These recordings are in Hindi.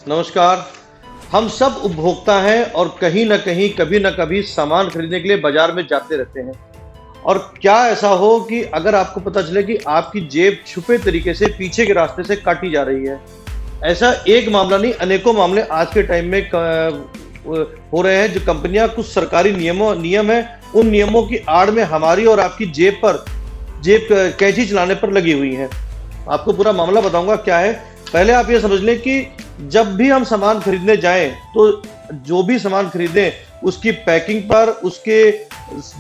नमस्कार। हम सब उपभोक्ता हैं और कहीं न कहीं, कभी न कभी सामान खरीदने के लिए बाज़ार में जाते रहते हैं। और क्या ऐसा हो कि अगर आपको पता चले कि आपकी जेब छुपे तरीके से पीछे के रास्ते से काटी जा रही है। ऐसा एक मामला नहीं, अनेकों मामले आज के टाइम में हो रहे हैं, जो कंपनियाँ कुछ सरकारी नियम हैं, उन नियमों की आड़ में हमारी और आपकी जेब कैंची चलाने पर लगी हुई हैं। आपको पूरा मामला बताऊँगा क्या है। पहले आप ये समझ लें कि जब भी हम सामान खरीदने जाएं तो जो भी सामान खरीदें उसकी पैकिंग पर, उसके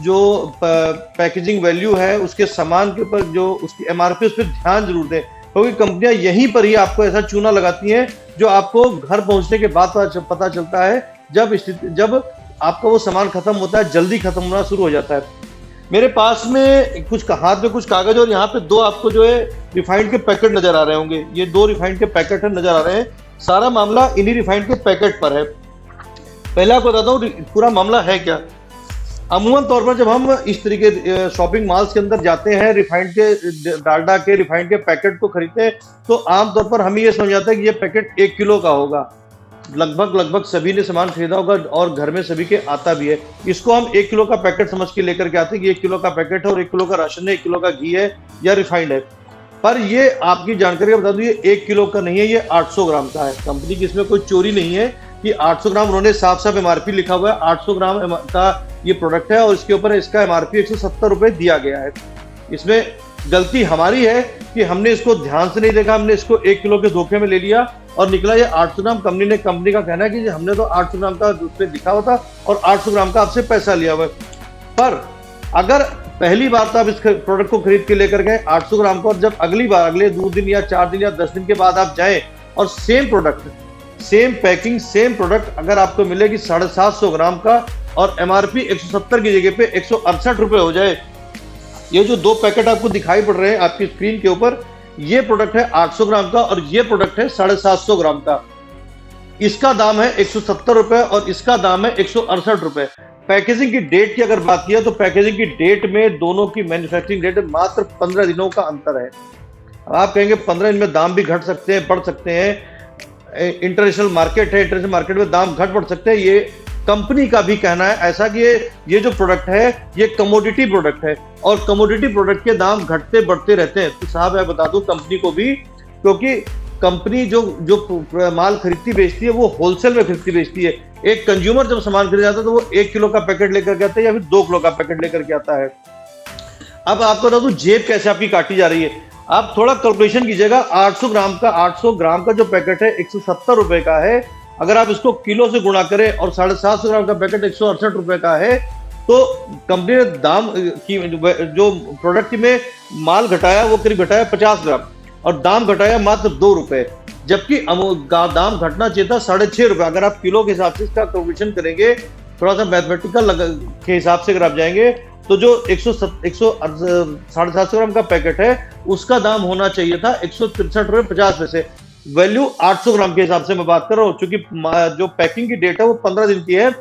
जो पैकेजिंग वैल्यू है, उसके सामान के ऊपर जो उसकी एमआरपी, उस पर ध्यान जरूर दें, क्योंकि कंपनियां यहीं पर ही आपको ऐसा चूना लगाती हैं जो आपको घर पहुंचने के बाद पता चलता है, जब आपका वो सामान खत्म होता है, जल्दी खत्म होना शुरू हो जाता है। मेरे पास में कुछ हाथ में कुछ कागज और यहाँ पे दो आपको जो है रिफाइंड के पैकेट नजर आ रहे होंगे। ये दो रिफाइंड के पैकेट नजर आ रहे हैं। सारा मामला इन्हीं रिफाइंड के पैकेट पर है। पहले आपको बताता हूँ पूरा मामला है क्या। अमूमन तौर पर जब हम इस तरीके शॉपिंग मॉल्स के अंदर जाते हैं, रिफाइंड के डालडा के रिफाइंड के पैकेट को खरीदते हैं, तो आमतौर पर हमें ये समझ आता है कि ये पैकेट 1 किलो का होगा। लगभग सभी ने सामान खरीदा होगा और घर में सभी के आता भी है। इसको हम 1 किलो का पैकेट समझ के लेकर के आते हैं कि 1 किलो का पैकेट है और 1 किलो का राशन है, 1 किलो का घी है या रिफाइंड है। पर ये आपकी जानकारी बता दूं, ये 1 किलो का नहीं है, ये 800 ग्राम का है। कंपनी की इसमें कोई चोरी नहीं है कि 800 ग्राम, उन्होंने साफ एमआरपी लिखा हुआ है। 800 ग्राम का ये प्रोडक्ट है और इसके ऊपर इसका एमआरपी 170 रुपए दिया गया है। इसमें गलती हमारी है कि हमने इसको ध्यान से नहीं देखा, हमने इसको 1 किलो के धोखे में ले लिया और निकला ये 800 ग्राम। कंपनी का कहना है कि हमने तो 800 ग्राम का उसमें लिखा हुआ था और 800 ग्राम का आपसे पैसा लिया हुआ है। पर अगर पहली बार तो आप इस प्रोडक्ट को खरीद के लेकर गए 800 ग्राम को, और जब अगली बार अगले 2 दिन या 4 दिन या 10 दिन के बाद आप जाएं और same product, same packing, same product अगर आपको मिलेगी 750 ग्राम का और एमआरपी 170 की जगह पे 168 रुपए हो जाए। ये जो 2 पैकेट आपको दिखाई पड़ रहे हैं आपकी स्क्रीन के ऊपर, ये प्रोडक्ट है 800 ग्राम का और ये प्रोडक्ट है 750 ग्राम का। इसका दाम है 170 रुपए और इसका दाम है 168 रुपए। पैकेजिंग की डेट की अगर बात किया तो पैकेजिंग की डेट में दोनों की मैन्युफैक्चरिंग डेट मात्र 15 दिनों का अंतर है। अब आप कहेंगे 15 दिन में दाम भी घट सकते हैं, बढ़ सकते हैं, इंटरनेशनल मार्केट है, इंटरनेशनल मार्केट में दाम घट बढ़ सकते हैं। ये कंपनी का भी कहना है ऐसा कि ये जो प्रोडक्ट है ये कमोडिटी प्रोडक्ट है और कमोडिटी प्रोडक्ट के दाम घटते बढ़ते रहते हैं। तो साहब मैं बता दूं कंपनी को भी, क्योंकि कंपनी जो माल खरीदती बेचती है वो होलसेल में खरीदती बेचती है। एक कंज्यूमर जब सामान खरीद जाता है तो वो 1 किलो का पैकेट लेकर के आता है या फिर 2 किलो का पैकेट लेकर के आता है। अब आपको बता दूं जेब कैसे आपकी काटी जा रही है। आप थोड़ा कैलकुलेशन कीजिएगा। 800 ग्राम का जो पैकेट है 170 रुपए का है। अगर आप इसको किलो से गुणा करें और 750 ग्राम का पैकेट 168 रुपए का है, तो कंपनी ने दाम की जो प्रोडक्ट में माल घटाया वो करीब घटाया 50 ग्राम और दाम घटाया मात्र 2 रुपए, जबकि दाम घटना चाहिए था 6.5 रुपए। अगर आप किलो के हिसाब से इसका कैलकुलेशन करेंगे, थोड़ा सा मैथमेटिकल के हिसाब से अगर आप जाएंगे, तो जो 750 ग्राम का पैकेट है उसका दाम होना चाहिए था 163 रुपए 50 पैसे। वैल्यू 800 ग्राम के हिसाब से मैं बात कर रहा हूँ, क्योंकि जो पैकिंग की डेट है वो 15 दिन की है।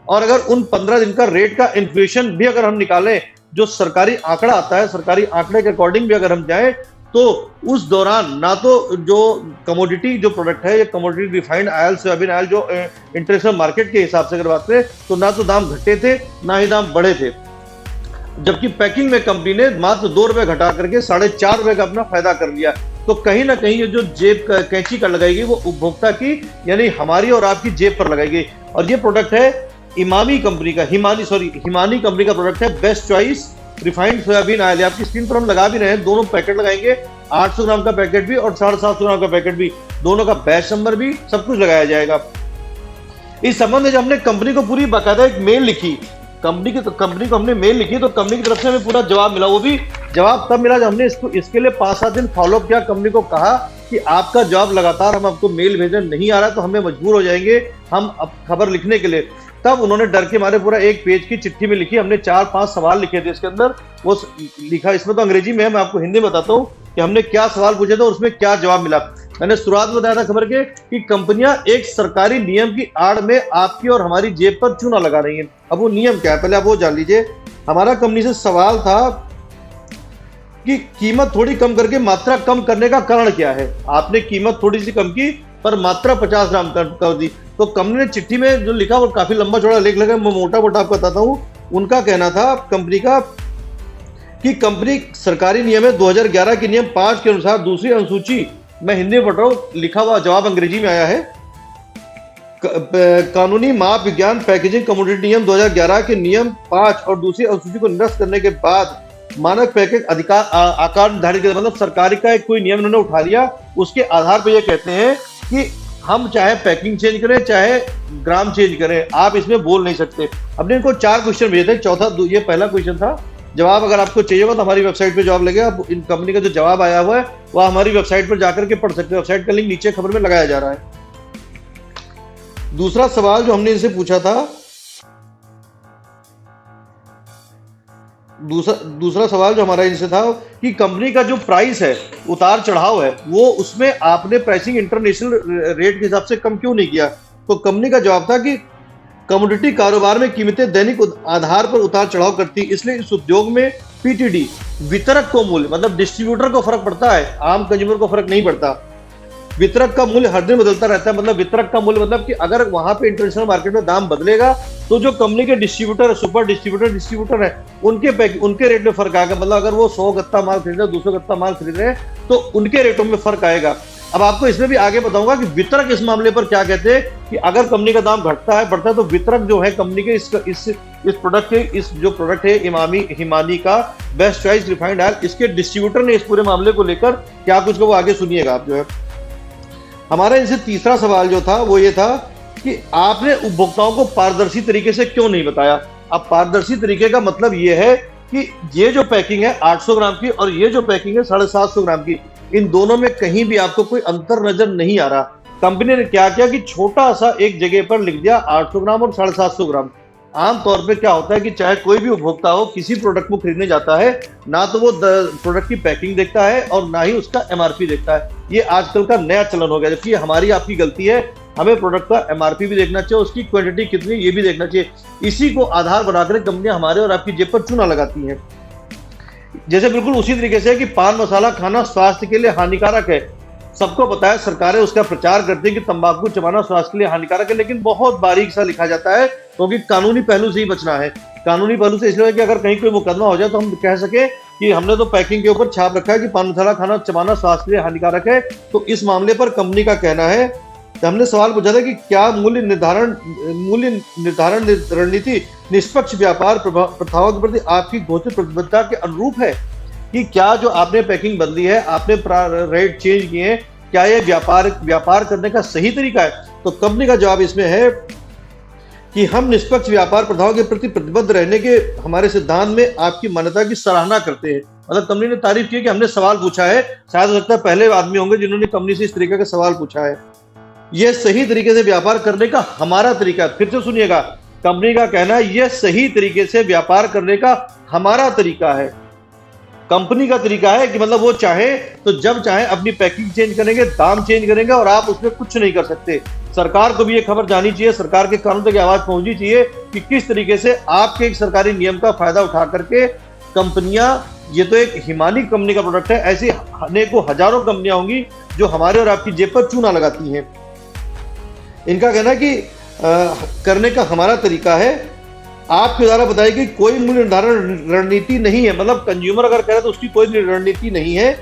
और अगर उन 15 दिन का रेट का इन्फ्लेशन भी अगर हम निकालें, जो सरकारी आंकड़ा आता है, सरकारी आंकड़े के अकॉर्डिंग भी अगर हम जाएं, तो उस दौरान ना तो जो कमोडिटी जो प्रोडक्ट है, ये commodity refined oil, soybean oil जो इंटरनेशनल मार्केट के हिसाब से अगर बात करें, तो ना तो दाम घटे थे ना ही दाम बढ़े थे। जबकि पैकिंग में कंपनी ने मात्र 2 रुपए घटा करके 4.5 रुपए का अपना फायदा कर लिया। तो कहीं ना कहीं ये जो जेब कैंची कर लगाएगी वो उपभोक्ता की, यानी हमारी और आपकी जेब पर लगाएगी। और ये प्रोडक्ट है हिमानी कंपनी का प्रोडक्ट है, best choice refined soybean oil. आपकी स्क्रीन पर हम लगा भी रहे हैं, दोनों पैकेट लगाएंगे, 800 ग्राम का पैकेट भी और 750 ग्राम का पैकेट भी, दोनों का बैच नंबर भी, सब कुछ लगाया जाएगा। इस संबंध में जब हमने कंपनी को पूरी बाकायदा एक मेल लिखी, कंपनी को हमने मेल लिखी, तो कंपनी की तरफ से हमें पूरा जवाब मिला। वो भी जवाब तब मिला जब हमने इसके लिए 5-7 दिन फॉलोअप किया। कंपनी को कहा कि आपका जवाब लगातार हम आपको मेल भेजने नहीं आ रहा है, तो हमें मजबूर हो जाएंगे हम अब खबर लिखने के लिए। तब उन्होंने डर के मारे पूरा 1 पेज की चिट्ठी में लिखी। हमने 4-5 सवाल लिखे थे इसके अंदर, वो लिखा इसमें तो अंग्रेजी में है, मैं आपको हिंदी में बताता हूँ कि हमने क्या सवाल पूछे थे और उसमें क्या जवाब मिला। मैंने शुरुआत में बताया था खबर के कि कंपनियां एक सरकारी नियम की आड़ में आपकी और हमारी जेब पर चूना लगा रही हैं। अब वो नियम क्या है पहले आप वो जान लीजिए। हमारा कंपनी से सवाल था कि कीमत थोड़ी कम करके मात्रा कम करने का कारण क्या है। आपने कीमत थोड़ी सी कम की पर मात्रा 50 ग्राम कर दी। तो कंपनी ने चिट्ठी में जो लिखा वो काफी लंबा चौड़ा लेख लगा, मैं मोटा मोटा आपको बताता हूँ। उनका कहना था कंपनी का कि कंपनी सरकारी नियम है 2011 के नियम 5 के अनुसार दूसरी अनुसूची, मैं हिंदी में पढ़ रहा हूँ, लिखा हुआ जवाब अंग्रेजी में आया है। कानूनी माप विज्ञान पैकेजिंग कमोडिटी नियम 2011 के नियम 5 और दूसरी अनुसूची को निरस्त करने के बाद मानक पैकेज अधिकार आकार निर्धारित किया, मतलब सरकारी का एक कोई नियम उन्होंने उठा लिया, उसके आधार पर ये कहते हैं कि हम चाहे पैकिंग चेंज करें चाहे ग्राम चेंज करें, आप इसमें बोल नहीं सकते। हमने इनको 4 क्वेश्चन भेजे थे, चौथा ये पहला क्वेश्चन था। जवाब अगर आपको चाहिए होगा तो हमारी वेबसाइट पे जवाब लगेगा। आप इन कंपनी का जो जवाब आया हुआ है वह हमारी वेबसाइट पर जाकर के पढ़ सकते हैं, वेबसाइट का लिंक नीचे खबर में लगाया जा रहा है। दूसरा सवाल जो हमने इनसे पूछा था, दूसरा सवाल जो हमारा इनसे था कि कंपनी का जो प्राइस है, उतार चढ़ाव है, वो उसमें आपने प्राइसिंग इंटरनेशनल रेट के हिसाब से कम क्यों नहीं किया। तो कंपनी का जवाब था कि कमोडिटी कारोबार में कीमतें दैनिक आधार पर उतार चढ़ाव करती, इसलिए इस उद्योग में पीटीडी वितरक को मूल्य, मतलब डिस्ट्रीब्यूटर को फर्क पड़ता है, आम कंज्यूमर को फर्क नहीं पड़ता। वितरक का मूल्य हर दिन बदलता रहता है, मतलब वितरक का मूल्य मतलब कि अगर वहां पे इंटरनेशनल मार्केट में दाम बदलेगा तो जो कंपनी के डिस्ट्रीब्यूटर है, सुपर डिस्ट्रीब्यूटर है, उनके रेट में फर्क आएगा। मतलब अगर वो 100 गत्ता माल खरीद रहे हैं, 200 गत्ता माल खरीद रहे हैं तो उनके रेटों में फर्क आएगा। अब आपको इसमें भी आगे बताऊंगा कि वितरक इस मामले पर क्या कहते हैं कि अगर कंपनी का दाम घटता है बढ़ता है तो वितरक जो है कंपनी के इस प्रोडक्ट के, इस जो प्रोडक्ट है हिमानी का बेस्ट चॉइस रिफाइंड ऑयल, इसके डिस्ट्रीब्यूटर ने इस पूरे मामले को लेकर क्या कुछ को वो आगे सुनिएगा आप। जो है हमारा इनसे तीसरा सवाल जो था वो ये था कि आपने उपभोक्ताओं को पारदर्शी तरीके से क्यों नहीं बताया। अब पारदर्शी तरीके का मतलब ये है कि ये जो पैकिंग है 800 ग्राम की और ये जो पैकिंग है 750 ग्राम की, इन दोनों में कहीं भी आपको कोई अंतर नजर नहीं आ रहा। कंपनी ने क्या किया कि छोटा सा एक जगह पर लिख दिया 800 ग्राम और 750 ग्राम। आमतौर पे क्या होता है कि चाहे कोई भी उपभोक्ता हो, किसी प्रोडक्ट को खरीदने जाता है, ना तो वो प्रोडक्ट की पैकिंग देखता है और ना ही उसका एमआरपी देखता है। ये आजकल का नया चलन हो गया, जबकि हमारी आपकी गलती है। हमें प्रोडक्ट का एमआरपी भी देखना चाहिए, उसकी क्वांटिटी कितनी ये भी देखना चाहिए। इसी को आधार बनाकर कंपनियां हमारे और आपकी जेब पर चूना लगाती हैं। जैसे बिल्कुल उसी तरीके से कि पान मसाला खाना स्वास्थ्य के लिए हानिकारक है, सबको पता है, सरकारें उसका प्रचार करती है कि तंबाकू चबाना स्वास्थ्य के लिए हानिकारक है, लेकिन बहुत बारीक सा लिखा जाता है क्योंकि कानूनी पहलू से ही बचना है। कानूनी पहलू से इसलिए कि अगर कहीं कोई मुकदमा हो जाए तो हम कह सके कि हमने तो पैकिंग के ऊपर छाप रखा है कि पान मसाला खाना चबाना स्वास्थ्य के लिए हानिकारक है। तो इस मामले पर कंपनी का कहना है, तो हमने सवाल पूछा था कि क्या मूल्य निर्धारण रणनीति निष्पक्ष व्यापार प्रथाओं के प्रति आपकी घोषित प्रतिबद्धता के अनुरूप है, कि क्या जो आपने पैकिंग बदली है, आपने रेट चेंज किए हैं, क्या ये व्यापार करने का सही तरीका है। तो कंपनी का जवाब इसमें है कि हम निष्पक्ष व्यापार प्रथाओं के प्रति प्रतिबद्ध रहने के हमारे सिद्धांत में आपकी मान्यता की सराहना करते हैं। मतलब कंपनी ने तारीफ की कि हमने सवाल पूछा है, शायद हो सकता है पहले आदमी होंगे जिन्होंने कंपनी से इस तरीके का सवाल पूछा है। यह सही तरीके से व्यापार करने का हमारा तरीका, फिर से सुनिएगा, कंपनी का कहना है यह सही तरीके से व्यापार करने का हमारा तरीका है। कंपनी का तरीका है कि मतलब वो चाहे तो जब चाहे अपनी पैकिंग चेंज करेंगे, दाम चेंज करेंगे और आप उसमें कुछ नहीं कर सकते। सरकार को भी ये खबर जानी चाहिए, सरकार के कानून तक आवाज पहुंचनी चाहिए कि किस तरीके से आपके एक सरकारी नियम का फायदा उठा करके कंपनियां, ये तो एक हिमानी कंपनी का प्रोडक्ट है, ऐसी अनेकों हजारों कंपनियां होंगी जो हमारे और आपकी जेब पर चूना लगाती हैं। इनका कहना है कि करने का हमारा तरीका है। आपके द्वारा बताई कि कोई मूल्य निर्धारण रणनीति नहीं है, मतलब कंज्यूमर अगर कह रहा है तो उसकी कोई रणनीति नहीं है,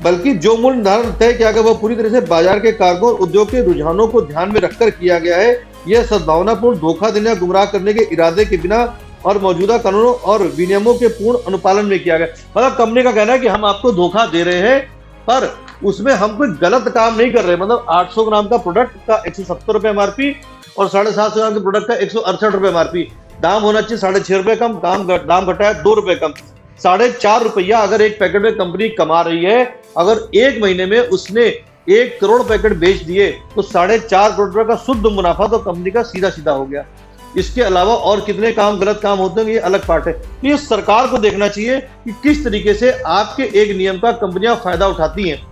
बल्कि जो मूल्य निर्धारण तय किया गया वो पूरी तरह से बाजार के कारकों और उद्योग के रुझानों को ध्यान में रखकर किया गया है। यह सद्भावनापूर्ण, धोखा देने या गुमराह करने के इरादे के बिना और मौजूदा कानूनों और विनियमों के पूर्ण अनुपालन में किया गया। मतलब कंपनी का कहना है कि हम आपको धोखा दे रहे हैं पर उसमें हम कोई गलत काम नहीं कर रहे। मतलब 800 ग्राम का प्रोडक्ट का 170 रुपए एमआरपी और 750 ग्राम के प्रोडक्ट का 168 रुपए एमआरपी, दाम होना चाहिए 6.5 रुपए कम, दाम घटा है 2 रुपए कम। 4.5 रुपया अगर एक पैकेट में कंपनी कमा रही है, अगर एक महीने में उसने 1 करोड़ पैकेट बेच दिए तो 4.5 करोड़ रुपए का शुद्ध मुनाफा तो कंपनी का सीधा सीधा हो गया। इसके अलावा और कितने काम गलत काम होते हैं ये अलग पार्ट है। ये सरकार को देखना चाहिए कि किस तरीके से आपके एक नियम का कंपनियां फायदा उठाती हैं।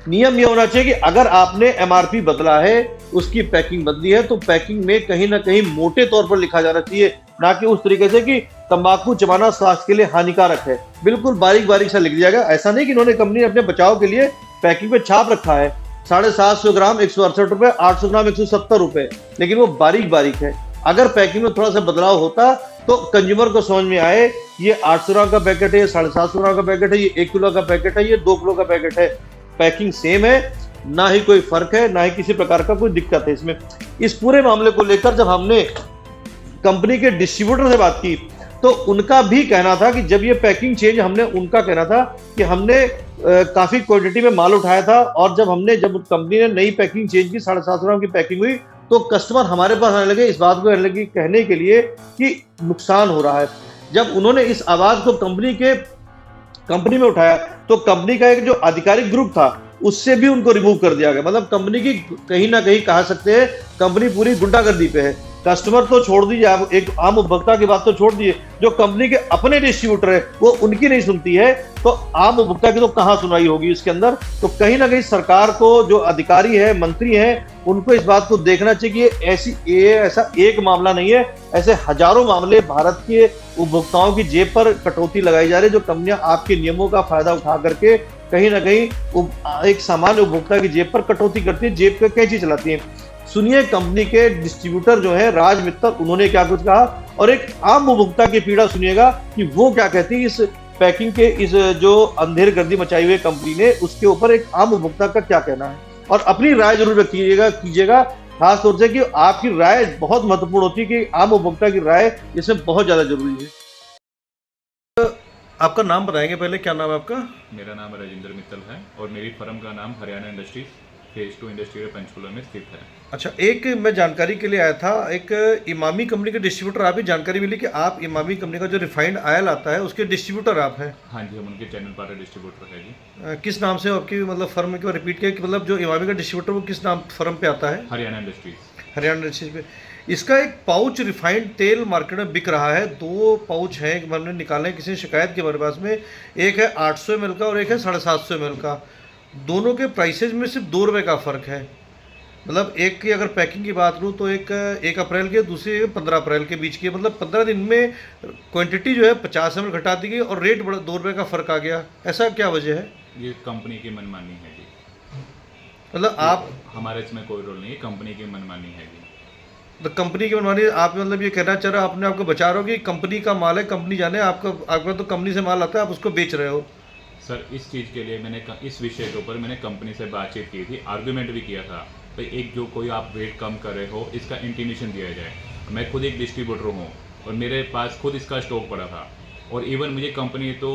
नियम यह होना चाहिए कि अगर आपने एमआरपी बदला है, उसकी पैकिंग बदली है, तो पैकिंग में कहीं ना कहीं मोटे तौर पर लिखा जाना चाहिए, ना कि उस तरीके से कि तंबाकू चबाना स्वास्थ्य के लिए हानिकारक है। बिल्कुल बारीक बारीक सा लिख दिया गया। ऐसा नहीं कि इन्होंने कंपनी अपने बचाव के लिए पैकिंग पे छाप रखा है, 750 ग्राम 168 रुपए, 800 ग्राम 170 रुपए, लेकिन वो बारीक बारीक है। अगर पैकिंग में थोड़ा सा बदलाव होता तो कंज्यूमर को समझ में आए ये 800 ग्राम का पैकेट है, ये 750 ग्राम का पैकेट है, ये 1 किलो का पैकेट है, ये 2 किलो का पैकेट है, पैकिंग सेम है, ना ही कोई फर्क है, ना ही किसी प्रकार का कोई दिक्कत है इसमें। इस पूरे मामले को लेकर जब हमने कंपनी के डिस्ट्रीब्यूटर से बात की तो उनका भी कहना था कि जब ये पैकिंग चेंज, हमने उनका कहना था कि हमने काफी क्वांटिटी में माल उठाया था और जब कंपनी ने नई पैकिंग चेंज की, 750 ग्राम की पैकिंग हुई, तो कस्टमर हमारे पास आने लगे इस बात को कहने के लिए कि नुकसान हो रहा है। जब उन्होंने इस आवाज को कंपनी में उठाया तो कंपनी का एक जो आधिकारिक ग्रुप था उससे भी उनको रिमूव कर दिया गया। मतलब कंपनी की कहीं ना कहीं कह सकते हैं कंपनी पूरी गुंडागर्दी पे है। कस्टमर तो छोड़ दीजिए, आप एक आम उपभोक्ता की बात तो छोड़ दीजिए, जो कंपनी के अपने डिस्ट्रीब्यूटर है वो उनकी नहीं सुनती है, तो आम उपभोक्ता की तो कहां सुनाई होगी इसके अंदर। तो कहीं ना कहीं सरकार को, जो अधिकारी है, मंत्री हैं, उनको इस बात को देखना चाहिए कि ऐसा एक मामला नहीं है, ऐसे हजारों मामले भारत के उपभोक्ताओं की जेब पर कटौती लगाई जा रही है, जो कंपनियां आपके नियमों का फायदा उठा करके कहीं ना कहीं एक सामान्य उपभोक्ता की जेब पर कटौती करती है, जेब पे कैंची चलाती है। सुनिए कंपनी के डिस्ट्रीब्यूटर जो है राज मित्तल, उन्होंने क्या कुछ कहा, और एक आम उपभोक्ता की पीड़ा सुनिएगा कि वो क्या कहती है इस पैकिंग के, इस जो अंधेर गर्दी मचाई हुई कंपनी ने, उसके ऊपर एक आम उपभोक्ता का क्या कहना है। और अपनी राय जरूर व्यक्त कीजिएगा, खास तौर से कि आपकी राय बहुत महत्वपूर्ण होती है, कि आम उपभोक्ता की राय इसमें बहुत ज्यादा जरूरी है। आपका नाम बताएंगे पहले, क्या नाम है आपका? मेरा नाम राजेंद्र मित्तल है और मेरी फर्म का नाम Haryana industries phase 2 industrial Panchkula में स्थित है। अच्छा, एक मैं जानकारी के लिए आया था, एक इमामी कंपनी के डिस्ट्रीब्यूटर, आप ही जानकारी मिली कि आप इमामी कंपनी का जो रिफाइंड ऑयल आता है उसके डिस्ट्रीब्यूटर आप हैं? हाँ जी, हम उनके चैनल पार्टनर डिस्ट्रीब्यूटर है जी। किस नाम से आपकी मतलब फर्म के रिपीट किया कि मतलब जो इमामी का डिस्ट्रीब्यूटर वो किस नाम फर्म पे आता है? हरियाणा इंडस्ट्रीज। हरियाणा इंडस्ट्रीज पे। इसका एक पाउच रिफाइंड तेल मार्केट में बिक रहा है, 2 पाउच हैं, हमने निकाले किसी ने शिकायत की हमारे पास में, एक है 800 ml का और एक है 750 ml का। दोनों के प्राइसेज में सिर्फ 2 रुपये का फ़र्क है। मतलब एक की अगर पैकिंग की बात करूँ तो एक 1 अप्रैल की, दूसरी 15 अप्रैल के बीच की, मतलब 15 दिन में क्वांटिटी जो है 50 ml घटा दी गई और रेट बड़ा 2 रुपये का फ़र्क आ गया। ऐसा क्या वजह है? ये कंपनी की मनमानी है जी। मतलब आप, हमारे इसमें कोई रोल नहीं है, कंपनी की मनमानी है जी। तो कंपनी की मनमानी, आप मतलब ये कहना चाह रहे हो, आपने आपको बचा रहे हो कि कंपनी का माल है, कंपनी जाने, आपका तो कंपनी से माल आता है, आप उसको बेच रहे हो। सर, इस चीज़ के लिए मैंने इस विषय के ऊपर मैंने कंपनी से बातचीत की थी, आर्गूमेंट भी किया था भाई, एक जो कोई आप वेट कम कर रहे हो इसका इंटीमेशन दिया जाए। मैं खुद एक डिस्ट्रीब्यूटर हूँ और मेरे पास खुद इसका स्टॉक पड़ा था, और इवन मुझे कंपनी तो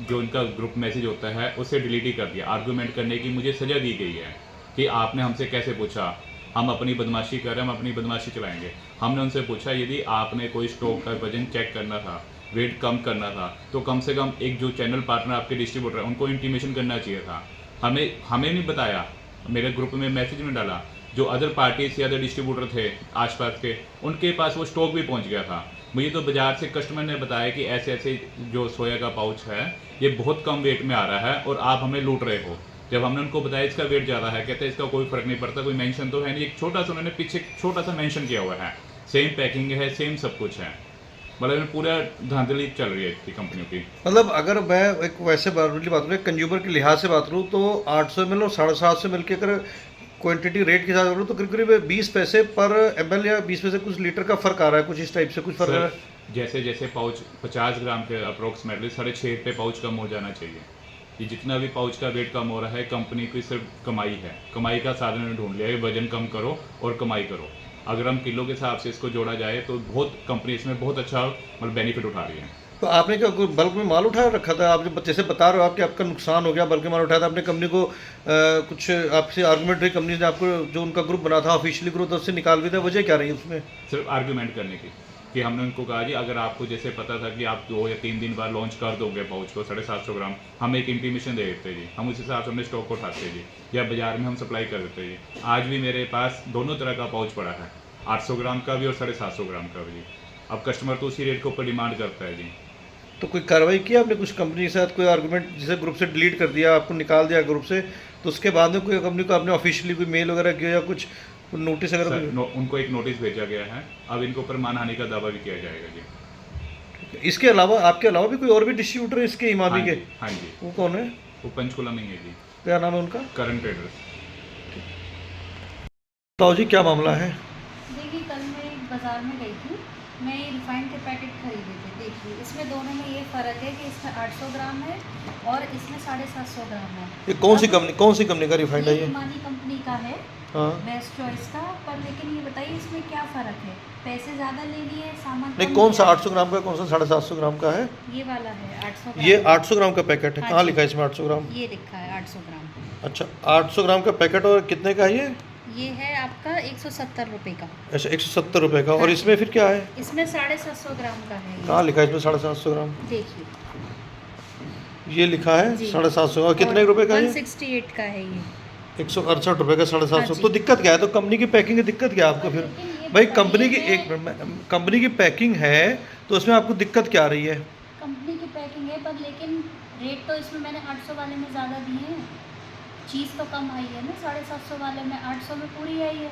जो इनका ग्रुप मैसेज होता है उससे डिलीट ही कर दिया। आर्गूमेंट करने की मुझे सज़ा दी गई है कि आपने हमसे कैसे पूछा, हम अपनी बदमाशी कर रहे हैं, हम अपनी बदमाशी चलाएंगे। हमने उनसे पूछा यदि आपने कोई स्टॉक का वजन चेक करना था, वेट कम करना था, तो कम से कम एक जो चैनल पार्टनर आपके डिस्ट्रीब्यूटर है उनको इंटीमेशन करना चाहिए था। हमें नहीं बताया, मेरे ग्रुप में मैसेज में डाला, जो अदर पार्टीज या अदर डिस्ट्रीब्यूटर थे आसपास के, उनके पास वो स्टॉक भी पहुंच गया था। मुझे तो बाजार से कस्टमर ने बताया कि ऐसे ऐसे जो सोया का पाउच है ये बहुत कम वेट में आ रहा है और आप हमें लूट रहे हो। जब हमने उनको बताया इसका वेट ज़्यादा है, कहते हैं इसका कोई फर्क नहीं पड़ता, कोई मेंशन तो है नहीं। एक छोटा सा उन्होंने पीछे छोटा सा मेंशन किया हुआ है, सेम पैकिंग है, सेम सब कुछ है। मतलब पूरा धांधली चल रही है इसकी कंपनियों की। मतलब अगर मैं एक वैसे बात करूँ, कंज्यूमर के लिहाज से बात करूँ, तो 800 ml और 750 ml की अगर क्वांटिटी रेट के साथ करूँ तो करीब करीब 20 पैसे पर ml या 20 पैसे कुछ लीटर का फ़र्क आ रहा है, कुछ इस टाइप से कुछ फ़र्क आ रहा है। जैसे जैसे पाउच 50 ग्राम के अप्रोक्सीमेटली 6.5 पे पाउच कम हो जाना चाहिए। ये जितना भी पाउच का वेट कम हो रहा है, कंपनी की सिर्फ कमाई है, कमाई का साधन ढूंढ लिया है, वजन कम करो और कमाई करो। अगर हम किलो के हिसाब से इसको जोड़ा जाए तो बहुत कंपनी इसमें बहुत अच्छा मतलब बेनिफिट उठा रही है। तो आपने क्या बल्क में माल उठा रखा था? आप जो जैसे बता रहे हो आपके आपका नुकसान हो गया, बल्क में माल उठाया था आपने, कंपनी को कुछ आपसे आर्गूमेंट रही कंपनी ने, आपको जो उनका ग्रुप बना था ऑफिशियली ग्रुप, तो उससे निकाल भी था, वजह क्या रही उसमें? सिर्फ आर्गूमेंट करने की, कि हमने उनको कहा जी अगर आपको जैसे पता था कि आप 2 या 3 दिन बाद लॉन्च कर दोगे पाउच को 750 ग्राम, हम एक इंटीमेशन दे देते जी, हम उस हिसाब से अपने स्टॉक को उठाते जी, या बाजार में हम सप्लाई कर देते जी। आज भी मेरे पास दोनों तरह का पाउच पड़ा है, 800 ग्राम का भी और 750 ग्राम का भी। अब कस्टमर तो उसी रेट के ऊपर डिमांड करता है जी। तो कोई कार्रवाई की आपने कुछ कंपनी के साथ? कोई आर्गूमेंट, जैसे ग्रुप से डिलीट कर दिया, आपको निकाल दिया ग्रुप से, तो उसके बाद में कोई कंपनी को आपने ऑफिशियली कोई मेल वगैरह किया या कुछ नोटिस वगैरह? उनको एक नोटिस भेजा गया है, अब इनको ऊपर मानहानि का दावा भी किया जाएगा जी। इसके अलावा, आपके अलावा भी कोई और भी डिस्ट्रीब्यूटर है इसके इमामी के? हाँ जी। वो कौन है? वो पंचकुला में ही है जी। क्या नाम है उनका? करण ट्रेडर्स। ताऊ जी क्या मामला है? देखिए, कल मैं एक बाज़ार में गई थी। मैं ये रिफाइंड के पैकेट खरीदे थे। देखिए, इसमें दोनों में ये फ़र्क है कि इसमें 800 ग्राम है और इसमें 750 ग्राम है। ये कौन सी कंपनी का रिफाइंड है ये ये? हिमानी कंपनी का है, हाँ। बेस्ट चॉइस का। पर लेकिन ये बताइए इसमें क्या फ़र्क है? पैसे ज़्यादा ले लिए, सामान नहीं, कम कौन सा लिया। 800 ग्राम का, कौन सा 750 ग्राम का है? ये वाला है 800 ग्राम। ये 800 ग्राम का पैकेट है। हाँ कहाँ जी। लिखा है इसमें 800 ग्राम? ये लिखा है 800 ग्राम। अच्छा, 800 ग्राम का पैकेट। और कितने का है ये? ये है आपका 170 रुपये का। अच्छा, 170 रुपये का। और हाँ इसमें फिर क्या है? इसमें 750 ग्राम का है ये। कहाँ लिखा है इसमें 750 ग्राम? देखिए, ये लिखा है जी। 750। और कितने रुपए का है? 168 का है ये। 168 रुपये का 750। हाँ तो जी। दिक्कत क्या है? तो कंपनी की पैकिंग की दिक्कत क्या है आपको फिर? लेकिन ये भाई बताइए कंपनी की है- कंपनी की पैकिंग है तो उसमें आपको दिक्कत क्या आ रही है? कंपनी की पैकिंग है, पर लेकिन रेट तो इसमें मैंने 800 वाले में ज़्यादा दिए हैं। चीज़ तो कम आई है ना, 750 वाले में 800 में पूरी आई है।